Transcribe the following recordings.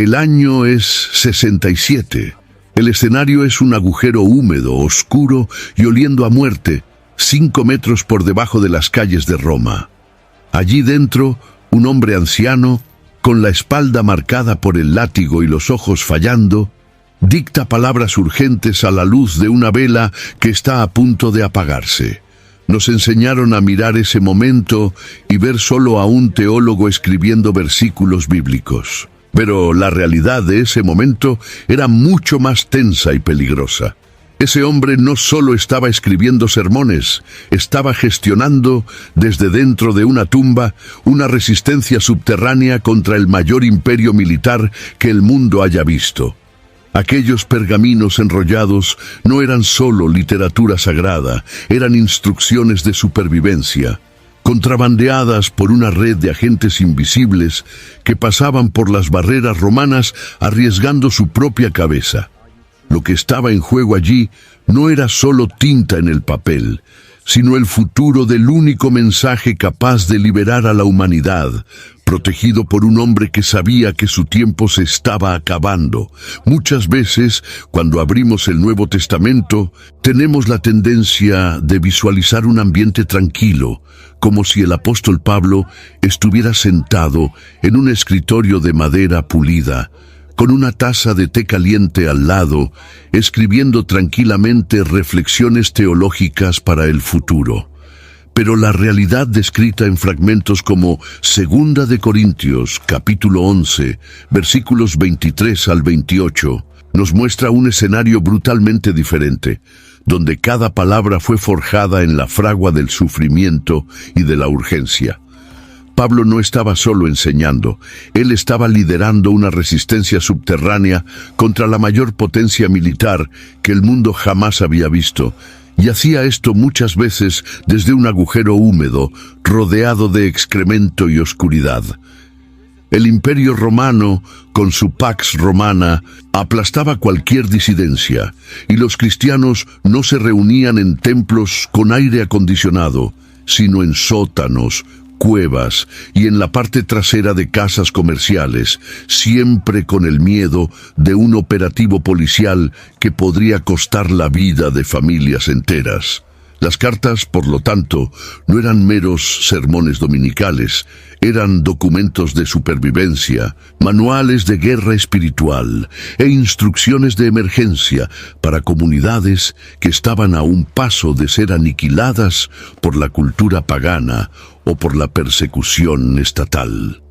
El año es 67. El escenario es un agujero húmedo, oscuro y oliendo a muerte, 5 metros por debajo de las calles de Roma. Allí dentro, un hombre anciano, con la espalda marcada por el látigo y los ojos fallando, dicta palabras urgentes a la luz de una vela que está a punto de apagarse. Nos enseñaron a mirar ese momento y ver solo a un teólogo escribiendo versículos bíblicos. Pero la realidad de ese momento era mucho más tensa y peligrosa. Ese hombre no solo estaba escribiendo sermones, estaba gestionando, desde dentro de una tumba, una resistencia subterránea contra el mayor imperio militar que el mundo haya visto. Aquellos pergaminos enrollados no eran solo literatura sagrada, eran instrucciones de supervivencia, contrabandeadas por una red de agentes invisibles que pasaban por las barreras romanas arriesgando su propia cabeza. Lo que estaba en juego allí no era solo tinta en el papel, sino el futuro del único mensaje capaz de liberar a la humanidad, protegido por un hombre que sabía que su tiempo se estaba acabando. Muchas veces, cuando abrimos el Nuevo Testamento, tenemos la tendencia de visualizar un ambiente tranquilo, como si el apóstol Pablo estuviera sentado en un escritorio de madera pulida, con una taza de té caliente al lado, escribiendo tranquilamente reflexiones teológicas para el futuro. Pero la realidad descrita en fragmentos como 2 de Corintios, capítulo 11, versículos 23 al 28, nos muestra un escenario brutalmente diferente, donde cada palabra fue forjada en la fragua del sufrimiento y de la urgencia. Pablo no estaba solo enseñando, él estaba liderando una resistencia subterránea contra la mayor potencia militar que el mundo jamás había visto, y hacía esto muchas veces desde un agujero húmedo, rodeado de excremento y oscuridad. El Imperio Romano, con su Pax Romana, aplastaba cualquier disidencia, y los cristianos no se reunían en templos con aire acondicionado, sino en sótanos, cuevas y en la parte trasera de casas comerciales, siempre con el miedo de un operativo policial que podría costar la vida de familias enteras. Las cartas, por lo tanto, no eran meros sermones dominicales, eran documentos de supervivencia, manuales de guerra espiritual e instrucciones de emergencia para comunidades que estaban a un paso de ser aniquiladas por la cultura pagana o por la persecución estatal.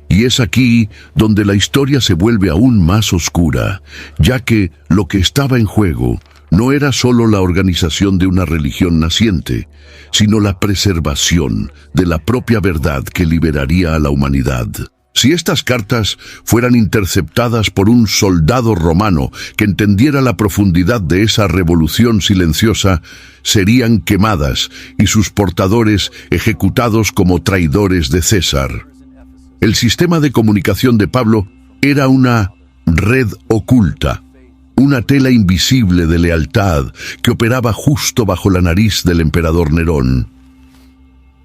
Y es aquí donde la historia se vuelve aún más oscura, ya que lo que estaba en juego no era solo la organización de una religión naciente, sino la preservación de la propia verdad que liberaría a la humanidad. Si estas cartas fueran interceptadas por un soldado romano que entendiera la profundidad de esa revolución silenciosa, serían quemadas y sus portadores ejecutados como traidores de César. El sistema de comunicación de Pablo era una red oculta, una tela invisible de lealtad que operaba justo bajo la nariz del emperador Nerón.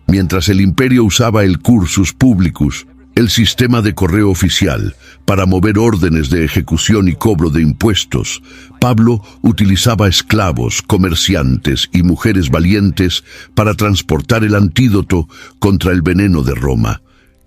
Mientras el imperio usaba el cursus publicus, el sistema de correo oficial, para mover órdenes de ejecución y cobro de impuestos, Pablo utilizaba esclavos, comerciantes y mujeres valientes para transportar el antídoto contra el veneno de Roma.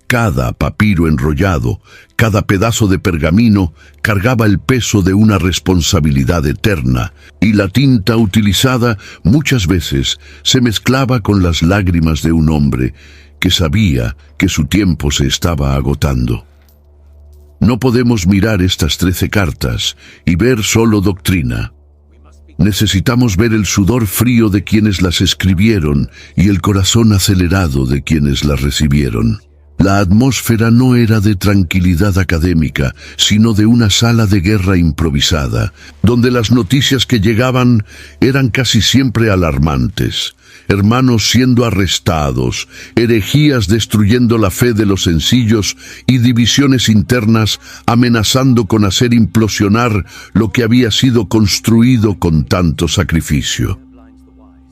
Cada papiro enrollado, cada pedazo de pergamino cargaba el peso de una responsabilidad eterna, y la tinta utilizada muchas veces se mezclaba con las lágrimas de un hombre que sabía que su tiempo se estaba agotando. No podemos mirar estas 13 cartas y ver solo doctrina. Necesitamos ver el sudor frío de quienes las escribieron y el corazón acelerado de quienes las recibieron. La atmósfera no era de tranquilidad académica, sino de una sala de guerra improvisada, donde las noticias que llegaban eran casi siempre alarmantes. Hermanos siendo arrestados, herejías destruyendo la fe de los sencillos y divisiones internas amenazando con hacer implosionar lo que había sido construido con tanto sacrificio.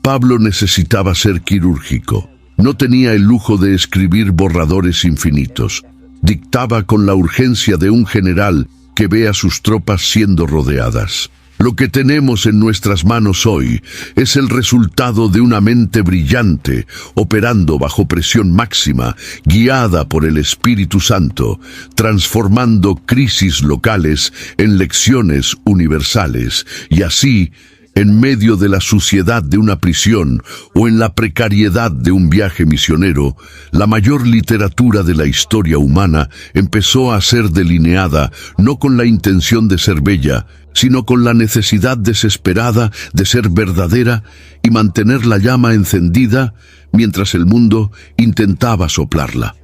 Pablo necesitaba ser quirúrgico. No tenía el lujo de escribir borradores infinitos. Dictaba con la urgencia de un general que ve a sus tropas siendo rodeadas. Lo que tenemos en nuestras manos hoy es el resultado de una mente brillante, operando bajo presión máxima, guiada por el Espíritu Santo, transformando crisis locales en lecciones universales, y así, en medio de la suciedad de una prisión o en la precariedad de un viaje misionero, la mayor literatura de la historia humana empezó a ser delineada no con la intención de ser bella, sino con la necesidad desesperada de ser verdadera y mantener la llama encendida mientras el mundo intentaba soplarla.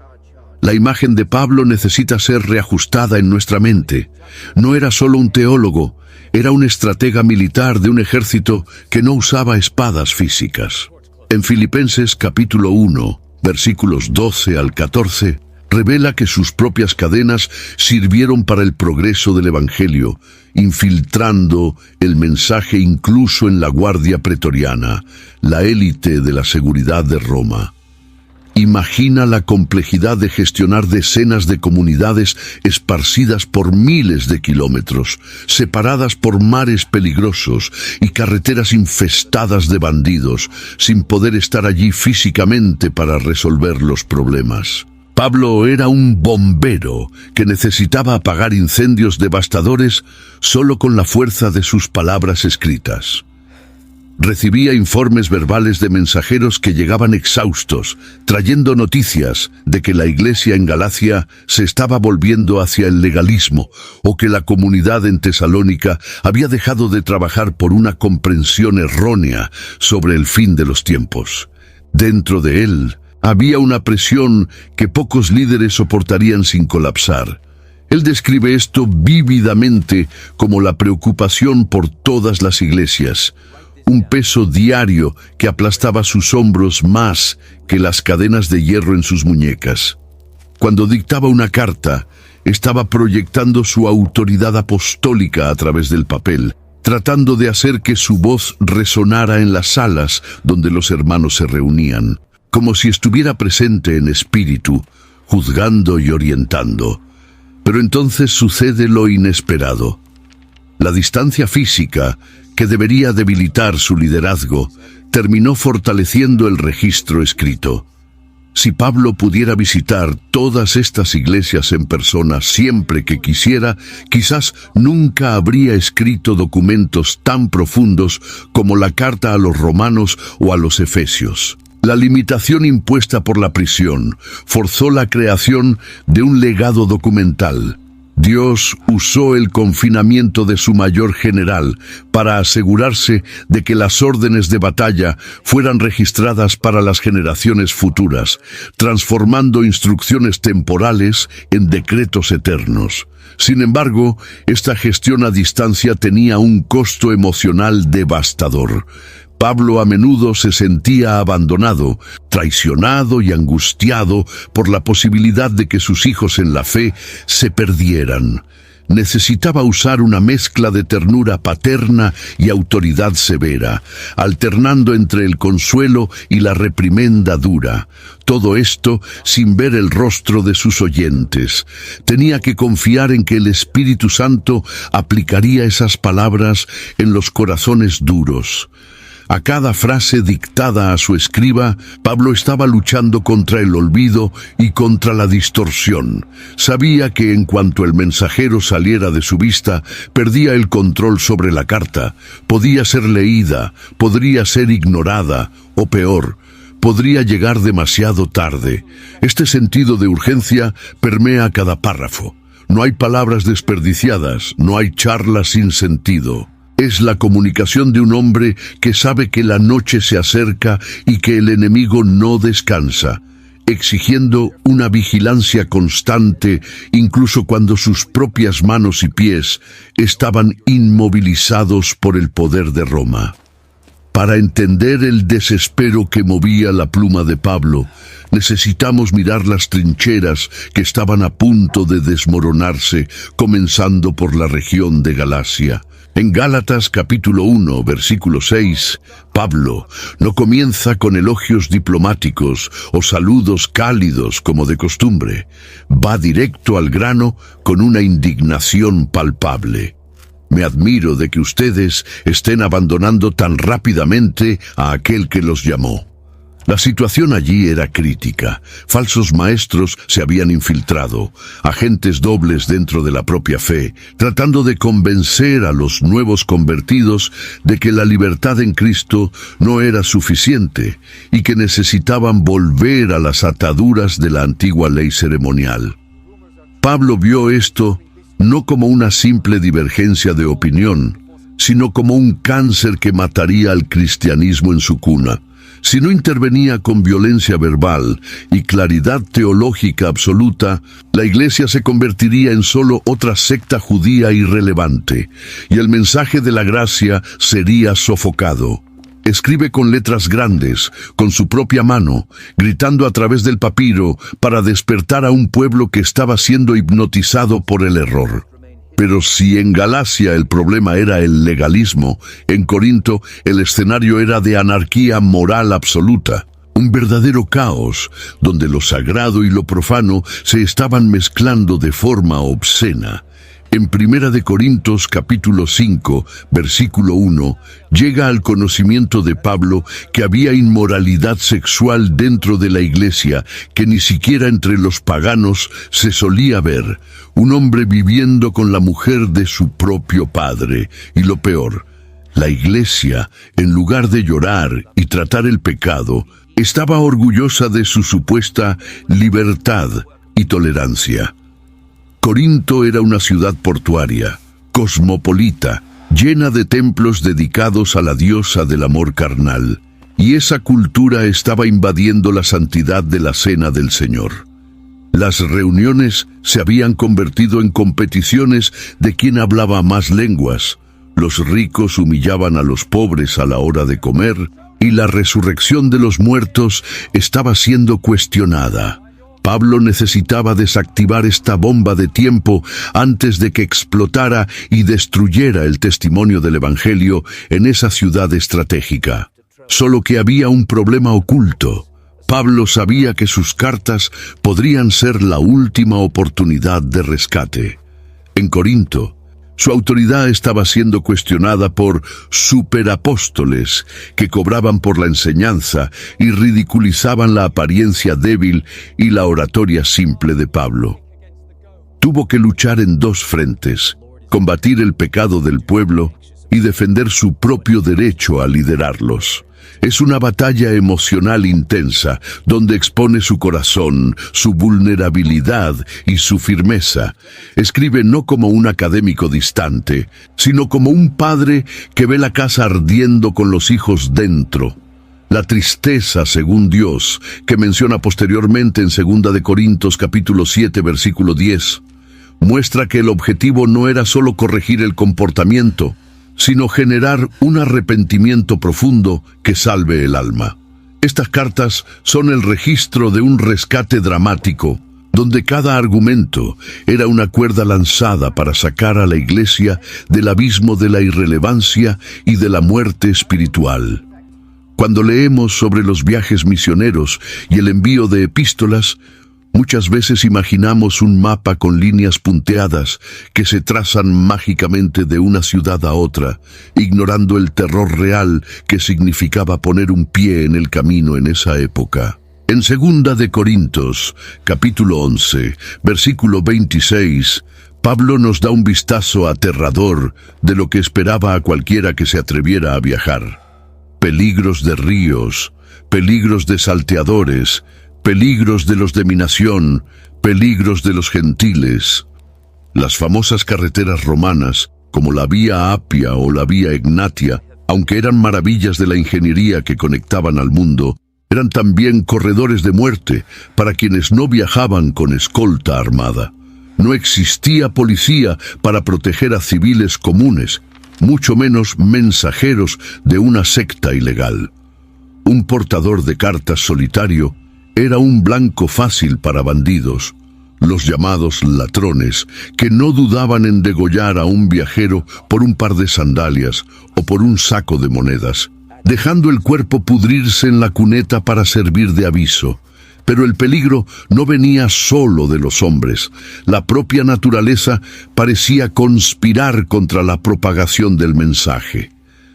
La imagen de Pablo necesita ser reajustada en nuestra mente. No era solo un teólogo, era un estratega militar de un ejército que no usaba espadas físicas. En Filipenses capítulo 1, versículos 12 al 14, revela que sus propias cadenas sirvieron para el progreso del Evangelio, infiltrando el mensaje incluso en la Guardia Pretoriana, la élite de la seguridad de Roma. Imagina la complejidad de gestionar decenas de comunidades esparcidas por miles de kilómetros, separadas por mares peligrosos y carreteras infestadas de bandidos, sin poder estar allí físicamente para resolver los problemas. Pablo era un bombero que necesitaba apagar incendios devastadores solo con la fuerza de sus palabras escritas. Recibía informes verbales de mensajeros que llegaban exhaustos, trayendo noticias de que la iglesia en Galacia se estaba volviendo hacia el legalismo o que la comunidad en Tesalónica había dejado de trabajar por una comprensión errónea sobre el fin de los tiempos. Dentro de él había una presión que pocos líderes soportarían sin colapsar. Él describe esto vívidamente como la preocupación por todas las iglesias, un peso diario que aplastaba sus hombros más que las cadenas de hierro en sus muñecas. Cuando dictaba una carta, estaba proyectando su autoridad apostólica a través del papel, tratando de hacer que su voz resonara en las salas donde los hermanos se reunían, como si estuviera presente en espíritu, juzgando y orientando. Pero entonces sucede lo inesperado. La distancia física, que debería debilitar su liderazgo, terminó fortaleciendo el registro escrito. Si Pablo pudiera visitar todas estas iglesias en persona siempre que quisiera, quizás nunca habría escrito documentos tan profundos como la carta a los romanos o a los efesios. La limitación impuesta por la prisión forzó la creación de un legado documental. Dios usó el confinamiento de su mayor general para asegurarse de que las órdenes de batalla fueran registradas para las generaciones futuras, transformando instrucciones temporales en decretos eternos. Sin embargo, esta gestión a distancia tenía un costo emocional devastador. Pablo a menudo se sentía abandonado, traicionado y angustiado por la posibilidad de que sus hijos en la fe se perdieran. Necesitaba usar una mezcla de ternura paterna y autoridad severa, alternando entre el consuelo y la reprimenda dura. Todo esto sin ver el rostro de sus oyentes. Tenía que confiar en que el Espíritu Santo aplicaría esas palabras en los corazones duros. A cada frase dictada a su escriba, Pablo estaba luchando contra el olvido y contra la distorsión. Sabía que en cuanto el mensajero saliera de su vista, perdía el control sobre la carta. Podía ser leída, podría ser ignorada, o peor, podría llegar demasiado tarde. Este sentido de urgencia permea cada párrafo. No hay palabras desperdiciadas, no hay charlas sin sentido. Es la comunicación de un hombre que sabe que la noche se acerca y que el enemigo no descansa, exigiendo una vigilancia constante incluso cuando sus propias manos y pies estaban inmovilizados por el poder de Roma. Para entender el desespero que movía la pluma de Pablo, necesitamos mirar las trincheras que estaban a punto de desmoronarse, comenzando por la región de Galacia. En Gálatas capítulo 1, versículo 6, Pablo no comienza con elogios diplomáticos o saludos cálidos como de costumbre. Va directo al grano con una indignación palpable. Me admiro de que ustedes estén abandonando tan rápidamente a aquel que los llamó. La situación allí era crítica. Falsos maestros se habían infiltrado, agentes dobles dentro de la propia fe, tratando de convencer a los nuevos convertidos de que la libertad en Cristo no era suficiente y que necesitaban volver a las ataduras de la antigua ley ceremonial. Pablo vio esto no como una simple divergencia de opinión, sino como un cáncer que mataría al cristianismo en su cuna. Si no intervenía con violencia verbal y claridad teológica absoluta, la Iglesia se convertiría en solo otra secta judía irrelevante, y el mensaje de la gracia sería sofocado. Escribe con letras grandes, con su propia mano, gritando a través del papiro para despertar a un pueblo que estaba siendo hipnotizado por el error. Pero si en Galacia el problema era el legalismo, en Corinto el escenario era de anarquía moral absoluta. Un verdadero caos, donde lo sagrado y lo profano se estaban mezclando de forma obscena. En 1 Corintios capítulo 5, versículo 1, llega al conocimiento de Pablo que había inmoralidad sexual dentro de la iglesia que ni siquiera entre los paganos se solía ver. Un hombre viviendo con la mujer de su propio padre. Y lo peor, la iglesia, en lugar de llorar y tratar el pecado, estaba orgullosa de su supuesta libertad y tolerancia. Corinto era una ciudad portuaria, cosmopolita, llena de templos dedicados a la diosa del amor carnal, y esa cultura estaba invadiendo la santidad de la cena del Señor. Las reuniones se habían convertido en competiciones de quién hablaba más lenguas. Los ricos humillaban a los pobres a la hora de comer, y la resurrección de los muertos estaba siendo cuestionada. Pablo necesitaba desactivar esta bomba de tiempo antes de que explotara y destruyera el testimonio del Evangelio en esa ciudad estratégica. Solo que había un problema oculto. Pablo sabía que sus cartas podrían ser la última oportunidad de rescate. En Corinto, su autoridad estaba siendo cuestionada por superapóstoles que cobraban por la enseñanza y ridiculizaban la apariencia débil y la oratoria simple de Pablo. Tuvo que luchar en dos frentes, combatir el pecado del pueblo y defender su propio derecho a liderarlos. Es una batalla emocional intensa, donde expone su corazón, su vulnerabilidad y su firmeza. Escribe no como un académico distante, sino como un padre que ve la casa ardiendo con los hijos dentro. La tristeza, según Dios, que menciona posteriormente en 2 Corintios capítulo 7, versículo 10, muestra que el objetivo no era solo corregir el comportamiento, sino generar un arrepentimiento profundo que salve el alma. Estas cartas son el registro de un rescate dramático, donde cada argumento era una cuerda lanzada para sacar a la iglesia del abismo de la irrelevancia y de la muerte espiritual. Cuando leemos sobre los viajes misioneros y el envío de epístolas, muchas veces imaginamos un mapa con líneas punteadas que se trazan mágicamente de una ciudad a otra, ignorando el terror real que significaba poner un pie en el camino en esa época. En 2 Corintios, capítulo 11, versículo 26, Pablo nos da un vistazo aterrador de lo que esperaba a cualquiera que se atreviera a viajar. Peligros de ríos, peligros de salteadores, peligros de los de mi nación, peligros de los gentiles. Las famosas carreteras romanas, como la Vía Apia o la Vía Egnatia, aunque eran maravillas de la ingeniería que conectaban al mundo, eran también corredores de muerte para quienes no viajaban con escolta armada. No existía policía para proteger a civiles comunes, mucho menos mensajeros de una secta ilegal. Un portador de cartas solitario era un blanco fácil para bandidos. los llamados latrones, que no dudaban en degollar a un viajero por un par de sandalias o por un saco de monedas, dejando el cuerpo pudrirse en la cuneta para servir de aviso. Pero el peligro no venía solo de los hombres. La propia naturaleza parecía conspirar contra la propagación del mensaje.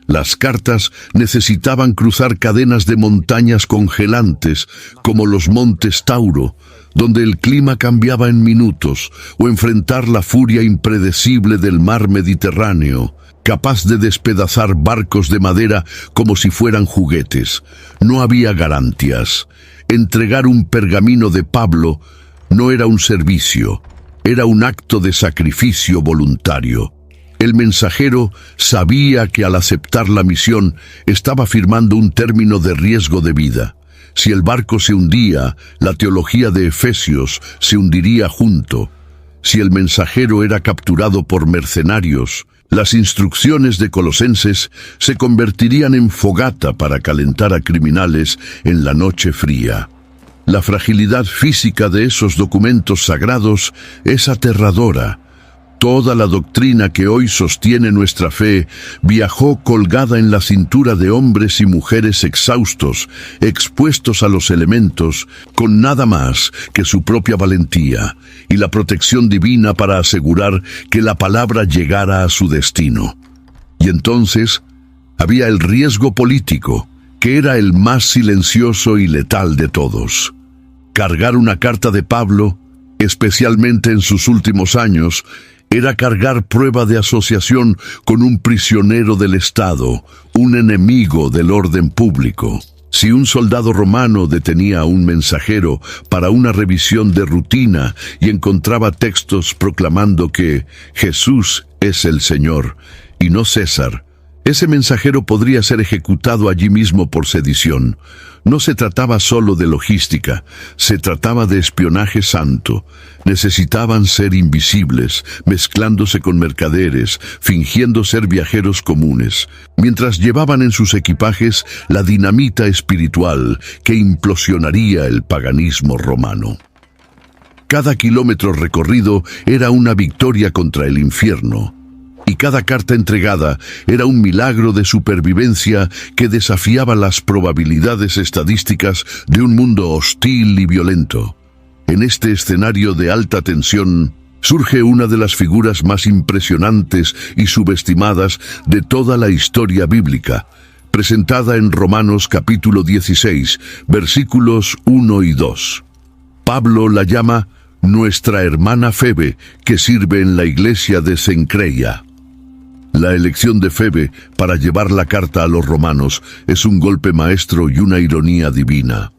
Las cartas necesitaban cruzar cadenas de montañas congelantes, como los montes Tauro, donde el clima cambiaba en minutos, o enfrentar la furia impredecible del mar Mediterráneo, capaz de despedazar barcos de madera como si fueran juguetes. No había garantías. Entregar un pergamino de Pablo no era un servicio, era un acto de sacrificio voluntario. El mensajero sabía que al aceptar la misión estaba firmando un término de riesgo de vida. Si el barco se hundía, la teología de Efesios se hundiría junto. Si el mensajero era capturado por mercenarios, las instrucciones de Colosenses se convertirían en fogata para calentar a criminales en la noche fría. La fragilidad física de esos documentos sagrados es aterradora. Toda la doctrina que hoy sostiene nuestra fe viajó colgada en la cintura de hombres y mujeres exhaustos, expuestos a los elementos, con nada más que su propia valentía y la protección divina para asegurar que la palabra llegara a su destino. Y entonces había el riesgo político, que era el más silencioso y letal de todos. Cargar una carta de Pablo, especialmente en sus últimos años, era cargar prueba de asociación con un prisionero del Estado, un enemigo del orden público. Si un soldado romano detenía a un mensajero para una revisión de rutina y encontraba textos proclamando que Jesús es el Señor y no César, ese mensajero podría ser ejecutado allí mismo por sedición. No se trataba solo de logística, se trataba de espionaje santo. Necesitaban ser invisibles, mezclándose con mercaderes, fingiendo ser viajeros comunes, mientras llevaban en sus equipajes la dinamita espiritual que implosionaría el paganismo romano. Cada kilómetro recorrido era una victoria contra el infierno, y cada carta entregada era un milagro de supervivencia que desafiaba las probabilidades estadísticas de un mundo hostil y violento. En este escenario de alta tensión surge una de las figuras más impresionantes y subestimadas de toda la historia bíblica, presentada en Romanos capítulo 16, versículos 1 y 2. Pablo la llama nuestra hermana Febe, que sirve en la iglesia de Cencreia. La elección de Febe para llevar la carta a los romanos es un golpe maestro y una ironía divina.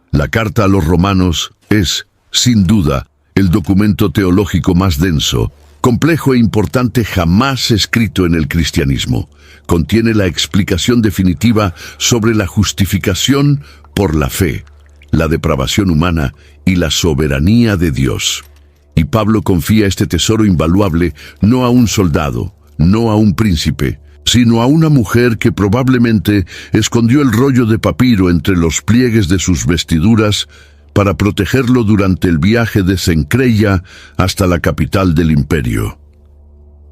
La carta a los romanos es, sin duda, el documento teológico más denso, complejo e importante jamás escrito en el cristianismo. Contiene la explicación definitiva sobre la justificación por la fe, la depravación humana y la soberanía de Dios. Y Pablo confía este tesoro invaluable no a un soldado, no a un príncipe, sino a una mujer que probablemente escondió el rollo de papiro entre los pliegues de sus vestiduras para protegerlo durante el viaje de Cencreia hasta la capital del imperio.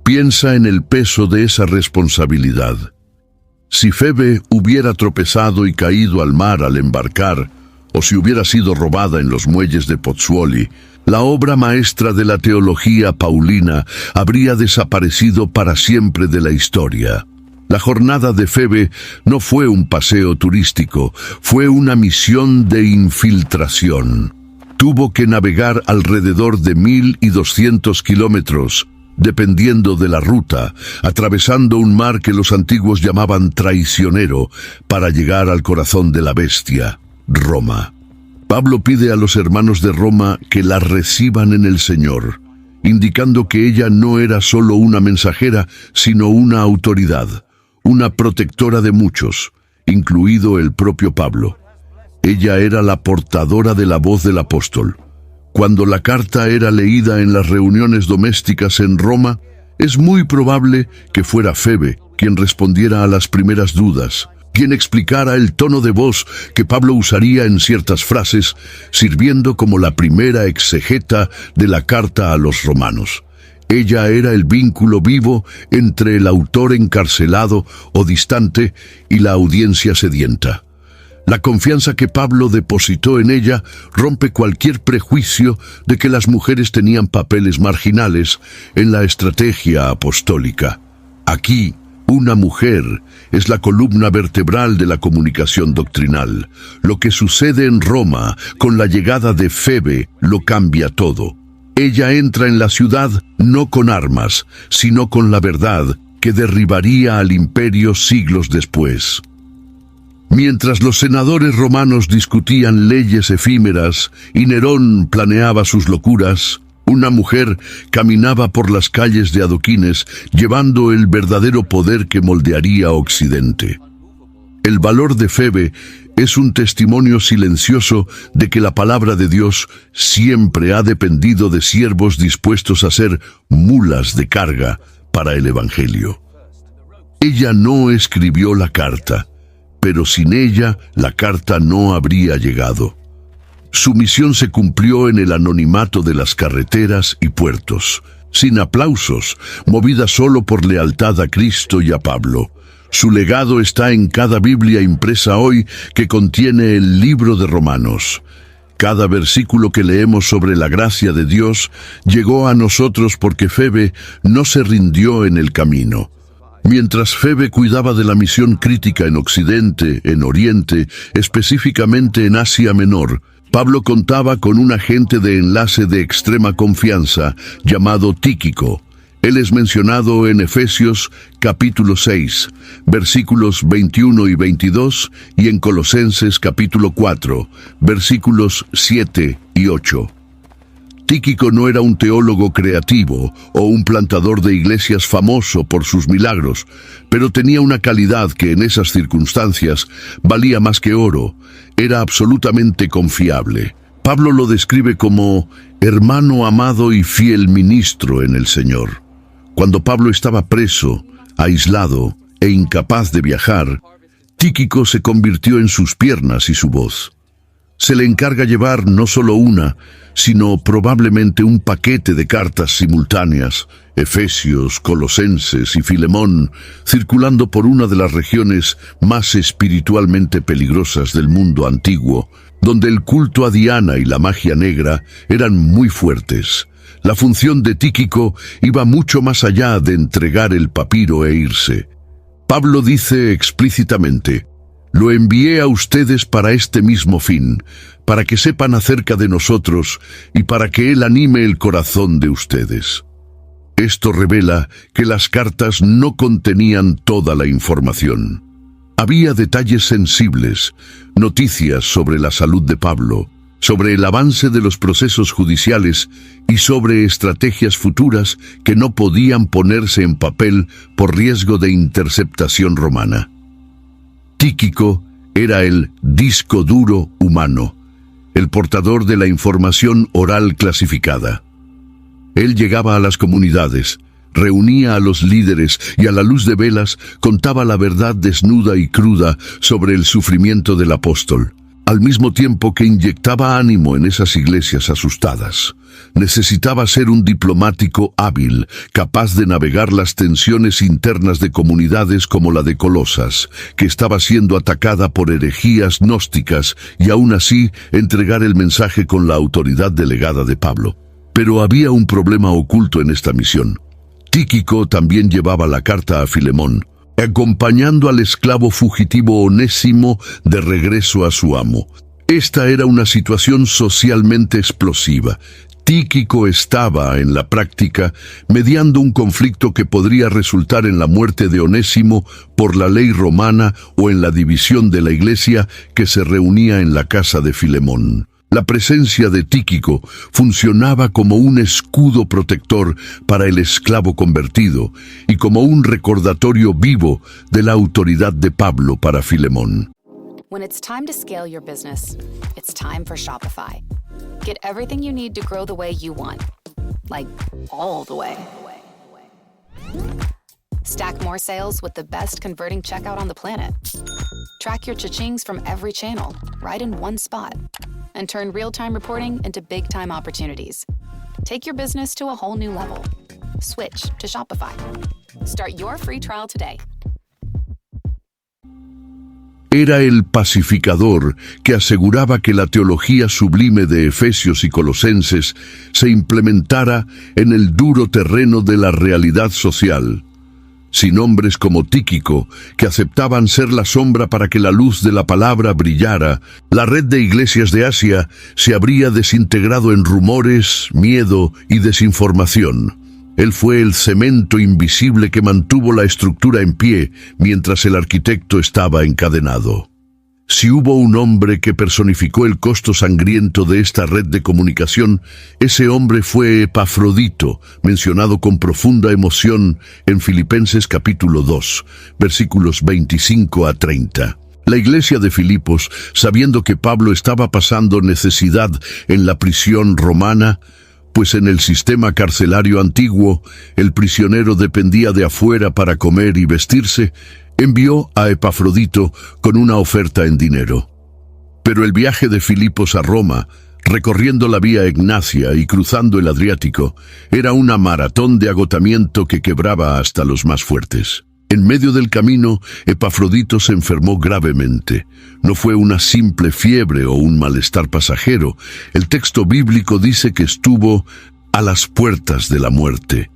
Piensa en el peso de esa responsabilidad. Si Febe hubiera tropezado y caído al mar al embarcar, o si hubiera sido robada en los muelles de Pozzuoli, la obra maestra de la teología paulina habría desaparecido para siempre de la historia. La jornada de Febe no fue un paseo turístico, fue una misión de infiltración. Tuvo que navegar alrededor de 1.200 kilómetros, dependiendo de la ruta, atravesando un mar que los antiguos llamaban traicionero, para llegar al corazón de la bestia, Roma. Pablo pide a los hermanos de Roma que la reciban en el Señor, indicando que ella no era solo una mensajera, sino una autoridad, una protectora de muchos, incluido el propio Pablo. Ella era la portadora de la voz del apóstol. Cuando la carta era leída en las reuniones domésticas en Roma, es muy probable que fuera Febe quien respondiera a las primeras dudas, quien explicara el tono de voz que Pablo usaría en ciertas frases, sirviendo como la primera exegeta de la carta a los romanos. Ella era el vínculo vivo entre el autor encarcelado o distante y la audiencia sedienta. La confianza que Pablo depositó en ella rompe cualquier prejuicio de que las mujeres tenían papeles marginales en la estrategia apostólica. Aquí, una mujer es la columna vertebral de la comunicación doctrinal. Lo que sucede en Roma con la llegada de Febe lo cambia todo. Ella entra en la ciudad no con armas, sino con la verdad que derribaría al imperio siglos después. Mientras los senadores romanos discutían leyes efímeras y Nerón planeaba sus locuras, una mujer caminaba por las calles de adoquines llevando el verdadero poder que moldearía Occidente. El valor de Febe es un testimonio silencioso de que la palabra de Dios siempre ha dependido de siervos dispuestos a ser mulas de carga para el Evangelio. Ella no escribió la carta, pero sin ella la carta no habría llegado. Su misión se cumplió en el anonimato de las carreteras y puertos, sin aplausos, movida solo por lealtad a Cristo y a Pablo. Su legado está en cada Biblia impresa hoy que contiene el libro de Romanos. Cada versículo que leemos sobre la gracia de Dios llegó a nosotros porque Febe no se rindió en el camino. Mientras Febe cuidaba de la misión crítica en Occidente, en Oriente, específicamente en Asia Menor, Pablo contaba con un agente de enlace de extrema confianza llamado Tíquico. Él es mencionado en Efesios capítulo 6, versículos 21 y 22, y en Colosenses capítulo 4, versículos 7 y 8. Tíquico no era un teólogo creativo o un plantador de iglesias famoso por sus milagros, pero tenía una calidad que en esas circunstancias valía más que oro. Era absolutamente confiable. Pablo lo describe como hermano amado y fiel ministro en el Señor. Cuando Pablo estaba preso, aislado e incapaz de viajar, Tíquico se convirtió en sus piernas y su voz. Se le encarga llevar no solo una, sino probablemente un paquete de cartas simultáneas, Efesios, Colosenses y Filemón, circulando por una de las regiones más espiritualmente peligrosas del mundo antiguo, donde el culto a Diana y la magia negra eran muy fuertes. La función de Tíquico iba mucho más allá de entregar el papiro e irse. Pablo dice explícitamente: lo envié a ustedes para este mismo fin, para que sepan acerca de nosotros y para que Él anime el corazón de ustedes. Esto revela que las cartas no contenían toda la información. Había detalles sensibles, noticias sobre la salud de Pablo, sobre el avance de los procesos judiciales y sobre estrategias futuras que no podían ponerse en papel por riesgo de interceptación romana. Tíquico era el disco duro humano, el portador de la información oral clasificada. Él llegaba a las comunidades, reunía a los líderes y a la luz de velas contaba la verdad desnuda y cruda sobre el sufrimiento del apóstol, al mismo tiempo que inyectaba ánimo en esas iglesias asustadas. Necesitaba ser un diplomático hábil, capaz de navegar las tensiones internas de comunidades como la de Colosas, que estaba siendo atacada por herejías gnósticas, y aún así entregar el mensaje con la autoridad delegada de Pablo. Pero había un problema oculto en esta misión. Tíquico también llevaba la carta a Filemón, acompañando al esclavo fugitivo Onésimo de regreso a su amo. Esta era una situación socialmente explosiva. Tíquico estaba, en la práctica, mediando un conflicto que podría resultar en la muerte de Onésimo por la ley romana o en la división de la iglesia que se reunía en la casa de Filemón. La presencia de Tíquico funcionaba como un escudo protector para el esclavo convertido y como un recordatorio vivo de la autoridad de Pablo para Filemón. When it's time to scale your business, it's time for Shopify. Get everything you need to grow the way you want. Like, all the way. Stack more sales with the best converting checkout on the planet. Track your cha-chings from every channel, right in one spot. And turn real-time reporting into big-time opportunities. Take your business to a whole new level. Switch to Shopify. Start your free trial today. Era el pacificador que aseguraba que la teología sublime de Efesios y Colosenses se implementara en el duro terreno de la realidad social. Sin hombres como Tíquico, que aceptaban ser la sombra para que la luz de la palabra brillara, la red de iglesias de Asia se habría desintegrado en rumores, miedo y desinformación. Él fue el cemento invisible que mantuvo la estructura en pie mientras el arquitecto estaba encadenado. Si hubo un hombre que personificó el costo sangriento de esta red de comunicación, ese hombre fue Epafrodito, mencionado con profunda emoción en Filipenses capítulo 2, versículos 25 a 30. La iglesia de Filipos, sabiendo que Pablo estaba pasando necesidad en la prisión romana, pues en el sistema carcelario antiguo, el prisionero dependía de afuera para comer y vestirse, envió a Epafrodito con una oferta en dinero. Pero el viaje de Filipos a Roma, recorriendo la vía Egnacia y cruzando el Adriático, era una maratón de agotamiento que quebraba hasta los más fuertes. En medio del camino, Epafrodito se enfermó gravemente. No fue una simple fiebre o un malestar pasajero. El texto bíblico dice que estuvo a las puertas de la muerte.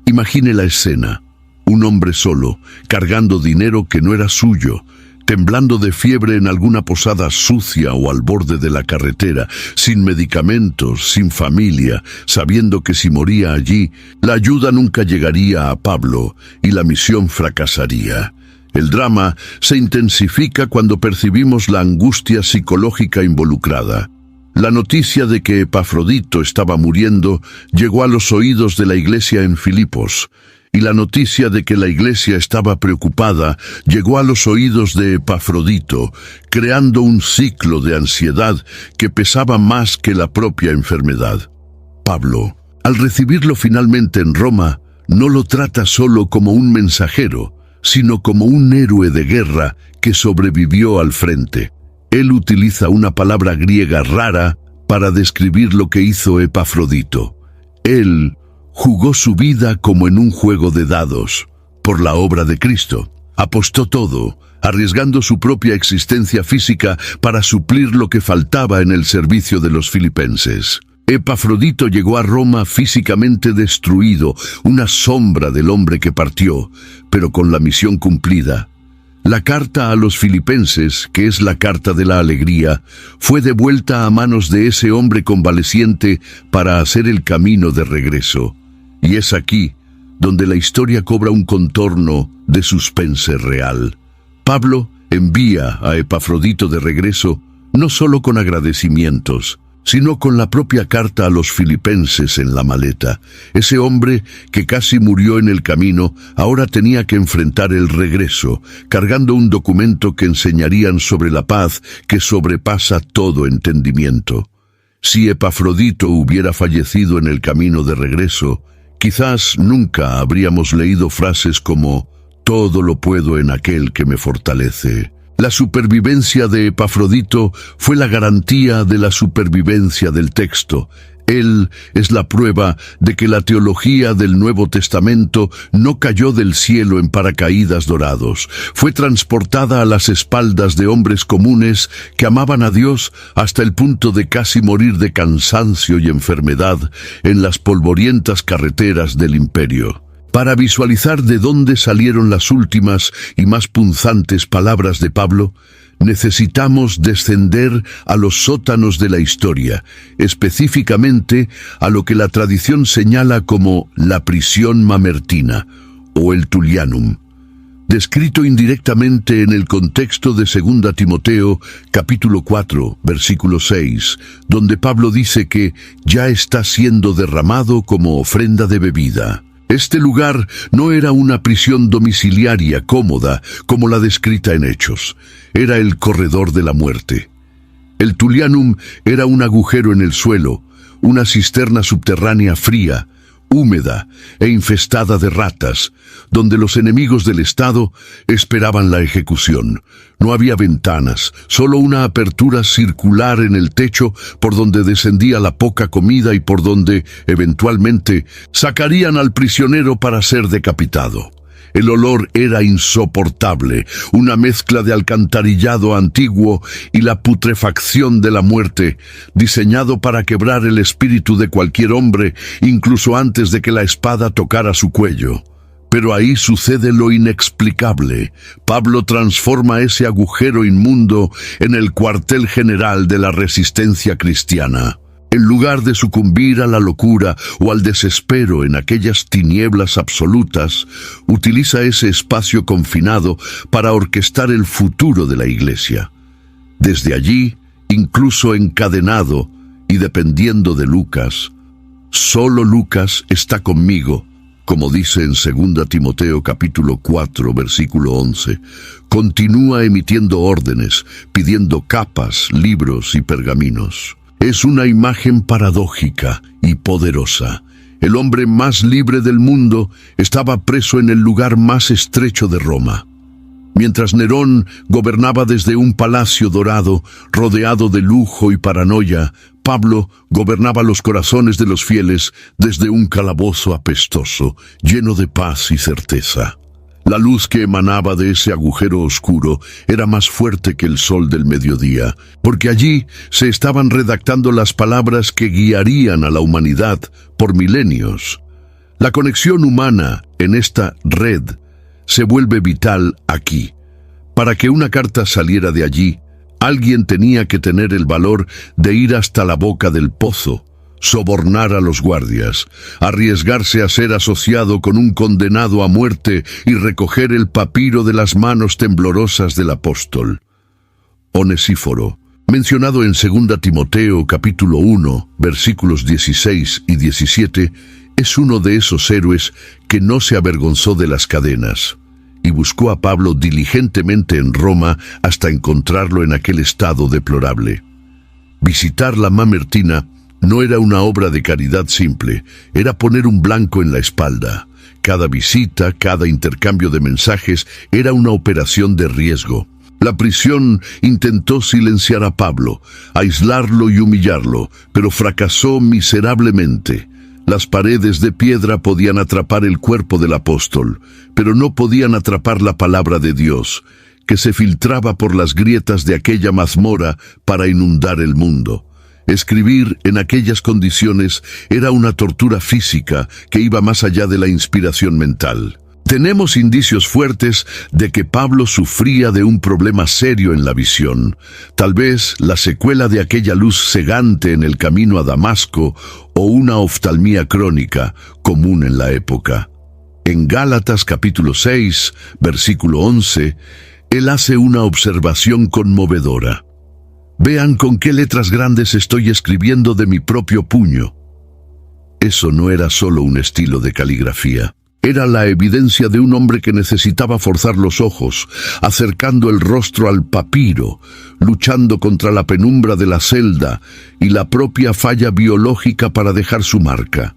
Imagine la escena. Un hombre solo, cargando dinero que no era suyo, temblando de fiebre en alguna posada sucia o al borde de la carretera, sin medicamentos, sin familia, sabiendo que si moría allí, la ayuda nunca llegaría a Pablo y la misión fracasaría. El drama se intensifica cuando percibimos la angustia psicológica involucrada. La noticia de que Epafrodito estaba muriendo llegó a los oídos de la iglesia en Filipos, y la noticia de que la iglesia estaba preocupada llegó a los oídos de Epafrodito, creando un ciclo de ansiedad que pesaba más que la propia enfermedad. Pablo, al recibirlo finalmente en Roma, no lo trata solo como un mensajero, sino como un héroe de guerra que sobrevivió al frente. Él utiliza una palabra griega rara para describir lo que hizo Epafrodito. Él jugó su vida como en un juego de dados, por la obra de Cristo. Apostó todo, arriesgando su propia existencia física para suplir lo que faltaba en el servicio de los filipenses. Epafrodito llegó a Roma físicamente destruido, una sombra del hombre que partió, pero con la misión cumplida. La carta a los filipenses, que es la carta de la alegría, fue devuelta a manos de ese hombre convaleciente para hacer el camino de regreso. Y es aquí donde la historia cobra un contorno de suspense real. Pablo envía a Epafrodito de regreso no solo con agradecimientos, sino con la propia carta a los filipenses en la maleta. Ese hombre que casi murió en el camino ahora tenía que enfrentar el regreso, cargando un documento que enseñarían sobre la paz que sobrepasa todo entendimiento. Si Epafrodito hubiera fallecido en el camino de regreso, quizás nunca habríamos leído frases como «Todo lo puedo en aquel que me fortalece». La supervivencia de Epafrodito fue la garantía de la supervivencia del texto. Él es la prueba de que la teología del Nuevo Testamento no cayó del cielo en paracaídas dorados. Fue transportada a las espaldas de hombres comunes que amaban a Dios hasta el punto de casi morir de cansancio y enfermedad en las polvorientas carreteras del imperio. Para visualizar de dónde salieron las últimas y más punzantes palabras de Pablo, necesitamos descender a los sótanos de la historia, específicamente a lo que la tradición señala como la prisión mamertina o el Tullianum, descrito indirectamente en el contexto de 2 Timoteo, capítulo 4, versículo 6, donde Pablo dice que ya está siendo derramado como ofrenda de bebida. Este lugar no era una prisión domiciliaria cómoda como la descrita en Hechos. Era el corredor de la muerte. El Tullianum era un agujero en el suelo, una cisterna subterránea fría, húmeda e infestada de ratas, donde los enemigos del Estado esperaban la ejecución. No había ventanas, solo una apertura circular en el techo por donde descendía la poca comida y por donde, eventualmente, sacarían al prisionero para ser decapitado. El olor era insoportable, una mezcla de alcantarillado antiguo y la putrefacción de la muerte, diseñado para quebrar el espíritu de cualquier hombre, incluso antes de que la espada tocara su cuello. Pero ahí sucede lo inexplicable. Pablo transforma ese agujero inmundo en el cuartel general de la resistencia cristiana. En lugar de sucumbir a la locura o al desespero en aquellas tinieblas absolutas, utiliza ese espacio confinado para orquestar el futuro de la Iglesia. Desde allí, incluso encadenado y dependiendo de Lucas, solo Lucas está conmigo, como dice en 2 Timoteo capítulo 4, versículo 11. Continúa emitiendo órdenes, pidiendo capas, libros y pergaminos. Es una imagen paradójica y poderosa. El hombre más libre del mundo estaba preso en el lugar más estrecho de Roma. Mientras Nerón gobernaba desde un palacio dorado, rodeado de lujo y paranoia, Pablo gobernaba los corazones de los fieles desde un calabozo apestoso, lleno de paz y certeza. La luz que emanaba de ese agujero oscuro era más fuerte que el sol del mediodía, porque allí se estaban redactando las palabras que guiarían a la humanidad por milenios. La conexión humana en esta red se vuelve vital aquí. Para que una carta saliera de allí, alguien tenía que tener el valor de ir hasta la boca del pozo, sobornar a los guardias, arriesgarse a ser asociado con un condenado a muerte y recoger el papiro de las manos temblorosas del apóstol. Onesíforo, mencionado en 2 Timoteo capítulo 1, versículos 16 y 17, es uno de esos héroes que no se avergonzó de las cadenas y buscó a Pablo diligentemente en Roma hasta encontrarlo en aquel estado deplorable. Visitar la Mamertina no era una obra de caridad simple, era poner un blanco en la espalda. Cada visita, cada intercambio de mensajes era una operación de riesgo. La prisión intentó silenciar a Pablo, aislarlo y humillarlo, pero fracasó miserablemente. Las paredes de piedra podían atrapar el cuerpo del apóstol, pero no podían atrapar la palabra de Dios, que se filtraba por las grietas de aquella mazmorra para inundar el mundo. Escribir en aquellas condiciones era una tortura física que iba más allá de la inspiración mental. Tenemos indicios fuertes de que Pablo sufría de un problema serio en la visión, tal vez la secuela de aquella luz cegante en el camino a Damasco o una oftalmía crónica común en la época. En Gálatas capítulo 6, versículo 11, él hace una observación conmovedora. Vean con qué letras grandes estoy escribiendo de mi propio puño. Eso no era solo un estilo de caligrafía. Era la evidencia de un hombre que necesitaba forzar los ojos, acercando el rostro al papiro, luchando contra la penumbra de la celda y la propia falla biológica para dejar su marca.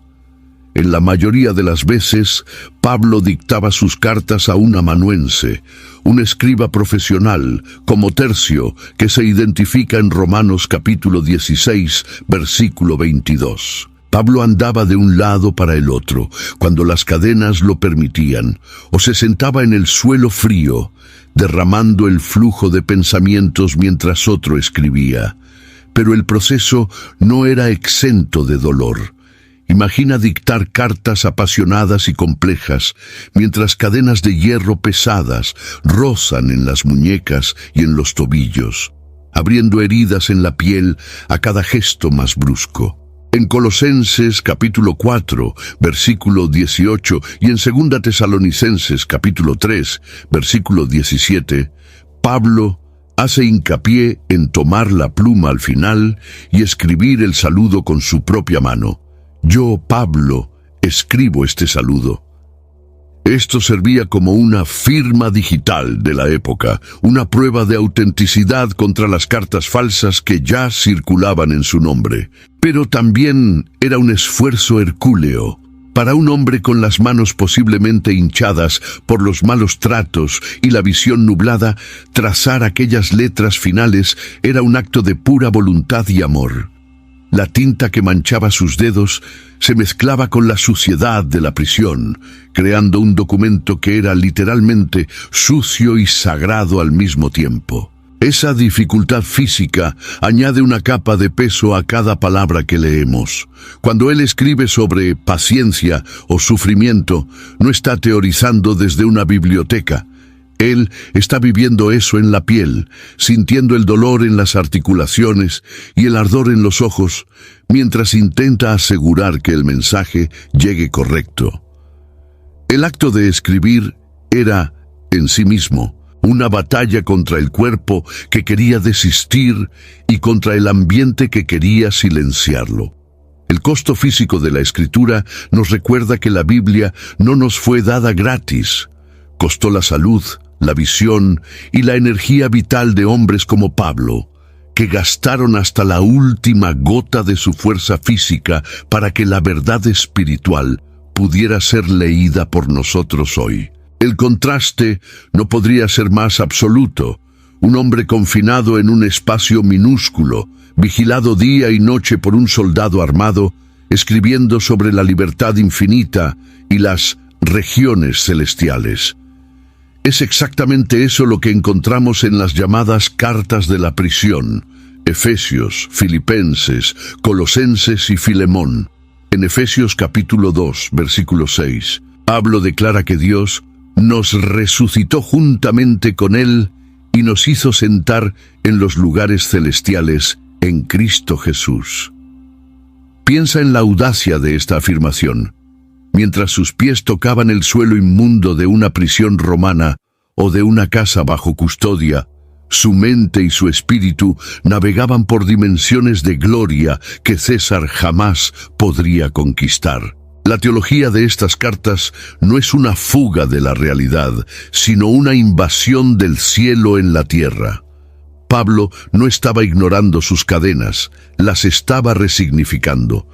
En la mayoría de las veces, Pablo dictaba sus cartas a un amanuense, un escriba profesional, como Tercio, que se identifica en Romanos capítulo 16, versículo 22. Pablo andaba de un lado para el otro, cuando las cadenas lo permitían, o se sentaba en el suelo frío, derramando el flujo de pensamientos mientras otro escribía. Pero el proceso no era exento de dolor. Imagina dictar cartas apasionadas y complejas, mientras cadenas de hierro pesadas rozan en las muñecas y en los tobillos, abriendo heridas en la piel a cada gesto más brusco. En Colosenses capítulo 4, versículo 18 y en 2 Tesalonicenses capítulo 3, versículo 17, Pablo hace hincapié en tomar la pluma al final y escribir el saludo con su propia mano. Yo, Pablo, escribo este saludo. Esto servía como una firma digital de la época, una prueba de autenticidad contra las cartas falsas que ya circulaban en su nombre. Pero también era un esfuerzo hercúleo. Para un hombre con las manos posiblemente hinchadas por los malos tratos y la visión nublada, trazar aquellas letras finales era un acto de pura voluntad y amor. La tinta que manchaba sus dedos se mezclaba con la suciedad de la prisión, creando un documento que era literalmente sucio y sagrado al mismo tiempo. Esa dificultad física añade una capa de peso a cada palabra que leemos. Cuando él escribe sobre paciencia o sufrimiento, no está teorizando desde una biblioteca. Él está viviendo eso en la piel, sintiendo el dolor en las articulaciones y el ardor en los ojos, mientras intenta asegurar que el mensaje llegue correcto. El acto de escribir era, en sí mismo, una batalla contra el cuerpo que quería desistir y contra el ambiente que quería silenciarlo. El costo físico de la escritura nos recuerda que la Biblia no nos fue dada gratis. Costó la salud, la visión y la energía vital de hombres como Pablo, que gastaron hasta la última gota de su fuerza física para que la verdad espiritual pudiera ser leída por nosotros hoy. El contraste no podría ser más absoluto. Un hombre confinado en un espacio minúsculo, vigilado día y noche por un soldado armado, escribiendo sobre la libertad infinita y las regiones celestiales. Es exactamente eso lo que encontramos en las llamadas cartas de la prisión: Efesios, Filipenses, Colosenses y Filemón. En Efesios capítulo 2, versículo 6, Pablo declara que Dios nos resucitó juntamente con Él y nos hizo sentar en los lugares celestiales en Cristo Jesús. Piensa en la audacia de esta afirmación. Mientras sus pies tocaban el suelo inmundo de una prisión romana o de una casa bajo custodia, su mente y su espíritu navegaban por dimensiones de gloria que César jamás podría conquistar. La teología de estas cartas no es una fuga de la realidad, sino una invasión del cielo en la tierra. Pablo no estaba ignorando sus cadenas, las estaba resignificando.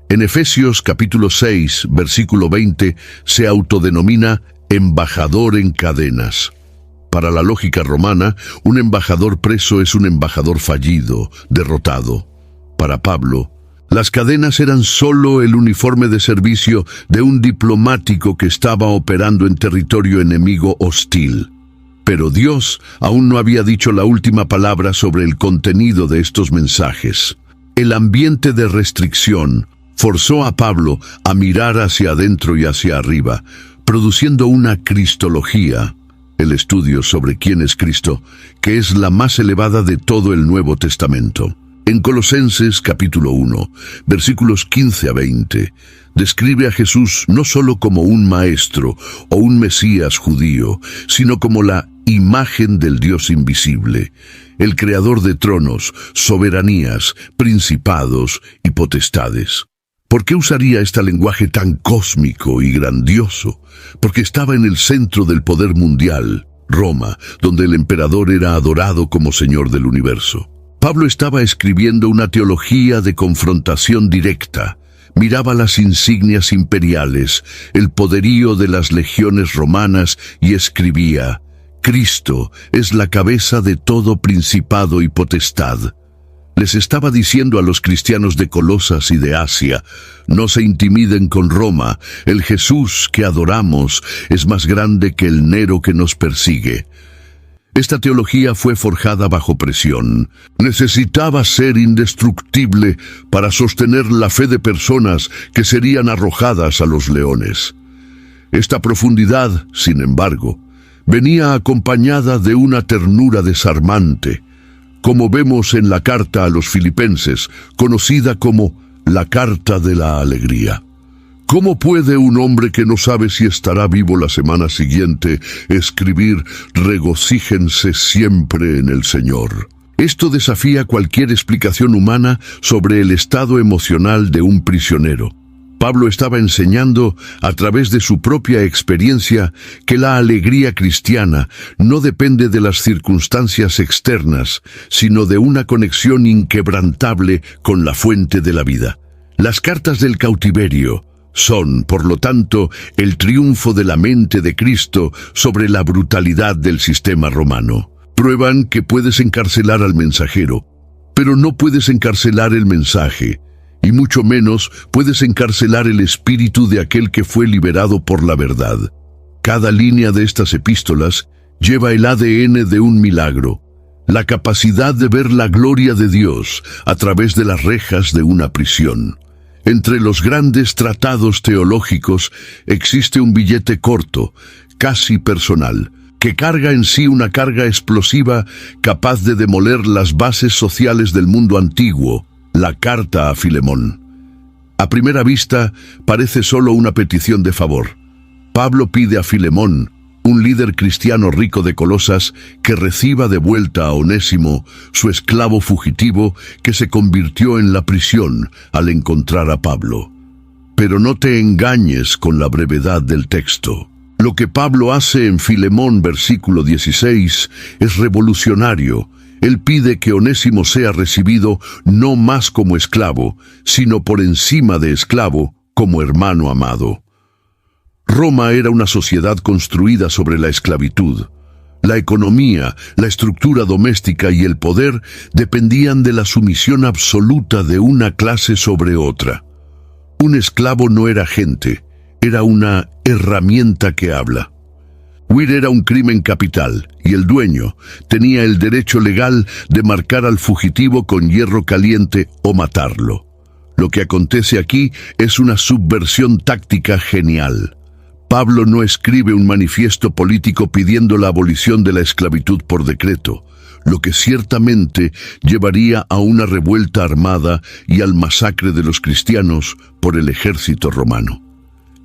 En Efesios capítulo 6, versículo 20, se autodenomina embajador en cadenas. Para la lógica romana, un embajador preso es un embajador fallido, derrotado. Para Pablo, las cadenas eran solo el uniforme de servicio de un diplomático que estaba operando en territorio enemigo hostil. Pero Dios aún no había dicho la última palabra sobre el contenido de estos mensajes. El ambiente de restricción forzó a Pablo a mirar hacia adentro y hacia arriba, produciendo una cristología, el estudio sobre quién es Cristo, que es la más elevada de todo el Nuevo Testamento. En Colosenses capítulo 1, versículos 15 a 20, describe a Jesús no solo como un maestro o un Mesías judío, sino como la imagen del Dios invisible, el creador de tronos, soberanías, principados y potestades. ¿Por qué usaría este lenguaje tan cósmico y grandioso? Porque estaba en el centro del poder mundial, Roma, donde el emperador era adorado como Señor del universo. Pablo estaba escribiendo una teología de confrontación directa. Miraba las insignias imperiales, el poderío de las legiones romanas y escribía: Cristo es la cabeza de todo principado y potestad. Les estaba diciendo a los cristianos de Colosas y de Asia: no se intimiden con Roma, el Jesús que adoramos es más grande que el Nero que nos persigue. Esta teología fue forjada bajo presión. Necesitaba ser indestructible para sostener la fe de personas que serían arrojadas a los leones. Esta profundidad, sin embargo, venía acompañada de una ternura desarmante, como vemos en la carta a los Filipenses, conocida como la Carta de la Alegría. ¿Cómo puede un hombre que no sabe si estará vivo la semana siguiente escribir «regocíjense siempre en el Señor»? Esto desafía cualquier explicación humana sobre el estado emocional de un prisionero. Pablo estaba enseñando, a través de su propia experiencia, que la alegría cristiana no depende de las circunstancias externas, sino de una conexión inquebrantable con la fuente de la vida. Las cartas del cautiverio, Son, por lo tanto, el triunfo de la mente de Cristo sobre la brutalidad del sistema romano. Prueban que puedes encarcelar al mensajero, pero no puedes encarcelar el mensaje, y mucho menos puedes encarcelar el espíritu de aquel que fue liberado por la verdad. Cada línea de estas epístolas lleva el ADN de un milagro, la capacidad de ver la gloria de Dios a través de las rejas de una prisión. Entre los grandes tratados teológicos existe un billete corto, casi personal, que carga en sí una carga explosiva capaz de demoler las bases sociales del mundo antiguo, la carta a Filemón. A primera vista, parece solo una petición de favor. Pablo pide a Filemón, un líder cristiano rico de Colosas, que reciba de vuelta a Onésimo, su esclavo fugitivo, que se convirtió en la prisión al encontrar a Pablo. Pero no te engañes con la brevedad del texto. Lo que Pablo hace en Filemón, versículo 16, es revolucionario. Él pide que Onésimo sea recibido no más como esclavo, sino por encima de esclavo, como hermano amado. Roma era una sociedad construida sobre la esclavitud. La economía, la estructura doméstica y el poder dependían de la sumisión absoluta de una clase sobre otra. Un esclavo no era gente, era una herramienta que habla. Huir era un crimen capital, y el dueño tenía el derecho legal de marcar al fugitivo con hierro caliente o matarlo. Lo que acontece aquí es una subversión táctica genial. Pablo no escribe un manifiesto político pidiendo la abolición de la esclavitud por decreto, lo que ciertamente llevaría a una revuelta armada y al masacre de los cristianos por el ejército romano.